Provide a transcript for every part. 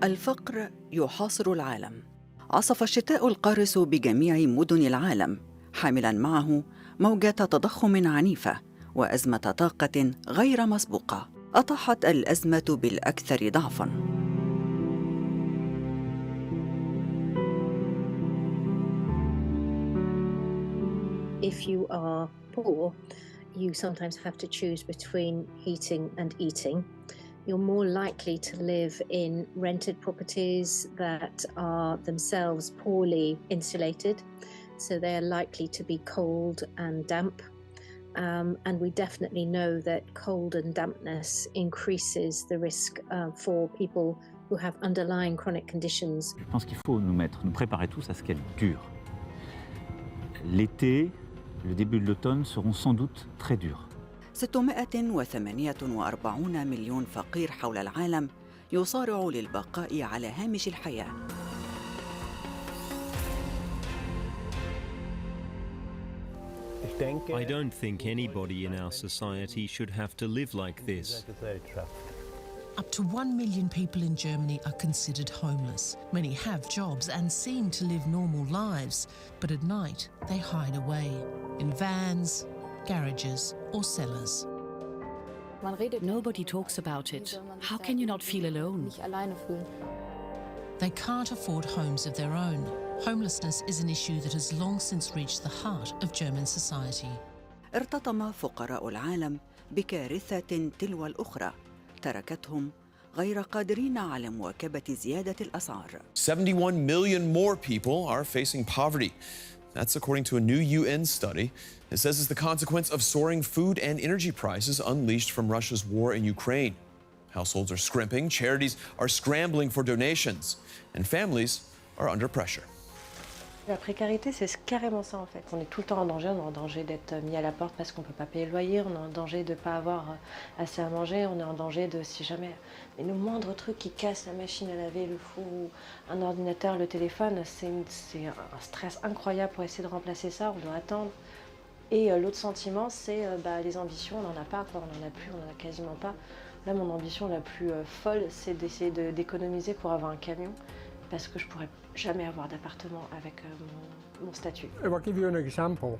الفقر يحاصر العالم. عصف الشتاء القارس بجميع مدن العالم، حاملاً معه موجات تضخم عنيفة وأزمة طاقة غير مسبوقة. أطاحت الأزمة بالأكثر ضعفاً. If you are poor, you sometimes have to choose between heating and eating. You're more likely to live in rented properties that are themselves poorly insulated, so they are likely to be cold and damp. And we definitely know that cold and dampness increases the risk for people who have underlying chronic conditions. Je pense qu'il faut nous préparer tous à ce qu'elle dure. L'été, le début de l'automne seront sans doute très durs. 648 مليون فقير حول العالم يصارع للبقاء على هامش الحياة. I don't think anybody in our society should have to live like this. Up to 1 million people in Germany are considered homeless. Many have jobs and seem to live normal lives, but at night they hide away in vans, garages or cellars. Nobody talks about it. How can you not feel alone? They can't afford homes of their own. Homelessness is an issue that has long since reached the heart of German society. ارتطم فقراء العالم بكارثة تلو الأخرى تركتهم غير قادرين على مواكبة زيادة الأسعار. 71 million more people are facing poverty. That's according to a new UN study. It says it's the consequence of soaring food and energy prices unleashed from Russia's war in Ukraine. Households are scrimping, charities are scrambling for donations, and families are under pressure. La précarité, c'est carrément ça en fait. On est tout le temps en danger, on est en danger d'être mis à la porte parce qu'on ne peut pas payer le loyer, on est en danger de ne pas avoir assez à manger, on est en danger de, si jamais, mais le moindre truc qui casse la machine à laver, le four, un ordinateur, le téléphone, c'est un stress incroyable pour essayer de remplacer ça, on doit attendre. Et l'autre sentiment, c'est les ambitions, on n'en a pas, quoi. On n'en a plus, on n'en a quasiment pas. Là, mon ambition la plus folle, c'est d'essayer d'économiser pour avoir un camion. Parce que je ne pourrais jamais avoir d'appartement avec mon statut. I'll give you an example.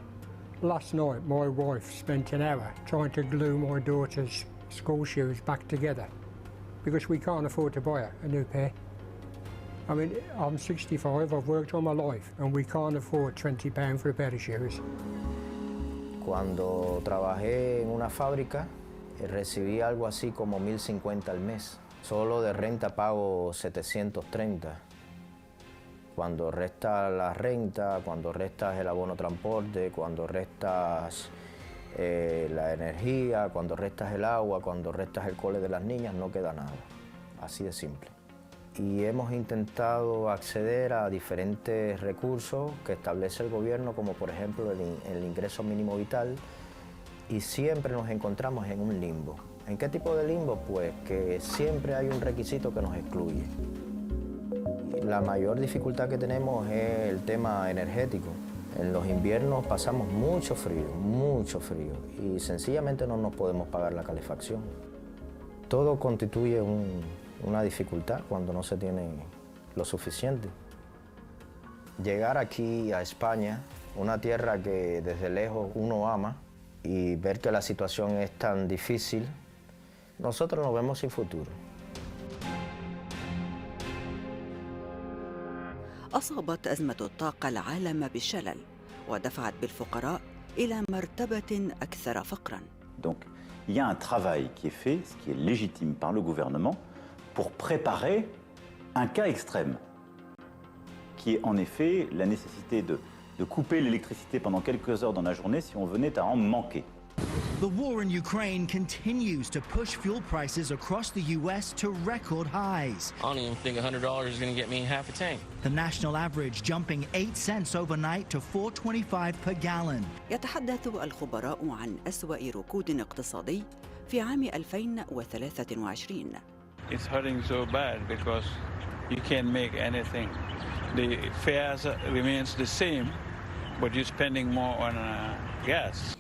Last night, my wife spent an hour trying to glue my daughter's school shoes back together because we can't afford to buy her a new pair. I mean, I'm 65, I've worked all my life, and we can't afford £20 for a pair of shoes. Cuando trabajé en una fábrica, recibí algo así como 1.050 al mes. Solo de renta pago 730. Cuando restas la renta, cuando restas el abono transporte, cuando restas la energía, cuando restas el agua, cuando restas el cole de las niñas, no queda nada. Así de simple. Y hemos intentado acceder a diferentes recursos que establece el gobierno, como por ejemplo el ingreso mínimo vital, y siempre nos encontramos en un limbo. ¿En qué tipo de limbo? Pues que siempre hay un requisito que nos excluye. La mayor dificultad que tenemos es el tema energético. En los inviernos pasamos mucho frío, y sencillamente no nos podemos pagar la calefacción. Todo constituye una dificultad cuando no se tiene lo suficiente. Llegar aquí a España, una tierra que desde lejos uno ama, y ver que la situación es tan difícil, nosotros nos vemos sin futuro. أصابت أزمة الطاقة العالم بالشلل ودفعت بالفقراء إلى مرتبة أكثر فقراً. Donc, il y a un travail qui est fait, ce qui est légitime par le gouvernement, pour préparer un cas extrême, qui est en effet la nécessité de couper l'électricité pendant quelques heures dans la journée si on venait à en manquer. The war in Ukraine continues to push fuel prices across the US to record highs. I don't even think $100 is going to get me half a tank. The national average jumping 8 cents overnight to $4.25 per gallon. يتحدث الخبراء عن أسوأ ركود اقتصادي في عام 2023. It's hurting so bad because you can't make anything. The fares remains the same, but you're spending more on gas.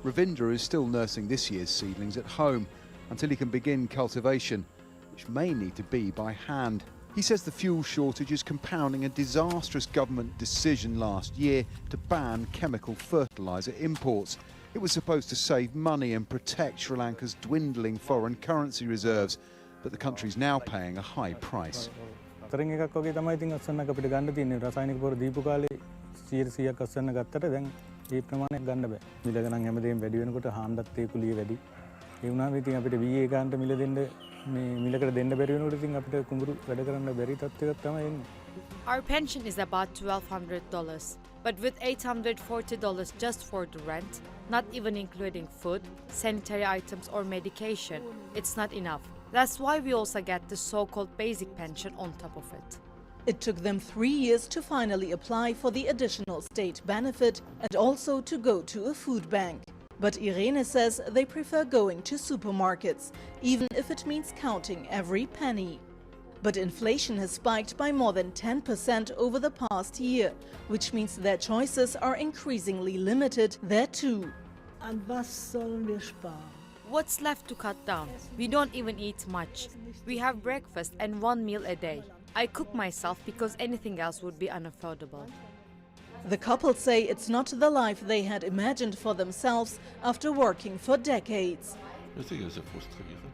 Ravinder is still nursing this year's seedlings at home until he can begin cultivation, which may need to be by hand. He says the fuel shortage is compounding a disastrous government decision last year to ban chemical fertiliser imports. It was supposed to save money and protect Sri Lanka's dwindling foreign currency reserves, but the country is now paying a high price. Our pension is about $1,200, but with $840 just for the rent, not even including food, sanitary items or medication, it's not enough. That's why we also get the so-called basic pension on top of it. It took them 3 years to finally apply for the additional state benefit and also to go to a food bank. But Irene says they prefer going to supermarkets, even if it means counting every penny. But inflation has spiked by more than 10% over the past year, which means their choices are increasingly limited there too. What's left to cut down? We don't even eat much. We have breakfast and 1 meal a day. I cook myself because anything else would be unaffordable. The couple say it's not the life they had imagined for themselves after working for decades.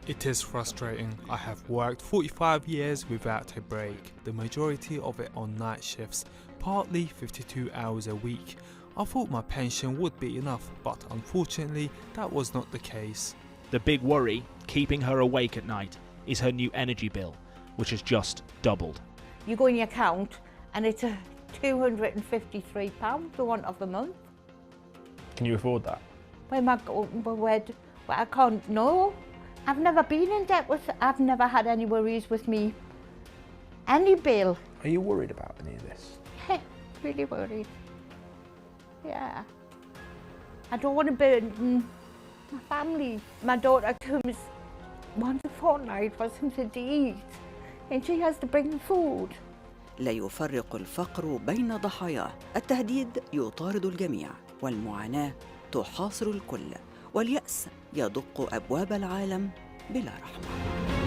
It is frustrating. I have worked 45 years without a break, the majority of it on night shifts, partly 52 hours a week. I thought my pension would be enough, but unfortunately that was not the case. The big worry, keeping her awake at night, is her new energy bill, which has just doubled. You go in your account and it's £253 for one of the month. Can you afford that? I can't know. I've never been in debt I've never had any worries with me. Any bill. Are you worried about any of this? Really worried. Yeah. I don't want to burden my family. My daughter comes once a fortnight for something to eat and she has to bring food. لا يفرق الفقر بين ضحاياه، التهديد يطارد الجميع والمعاناة تحاصر الكل واليأس يدق أبواب العالم بلا رحمة.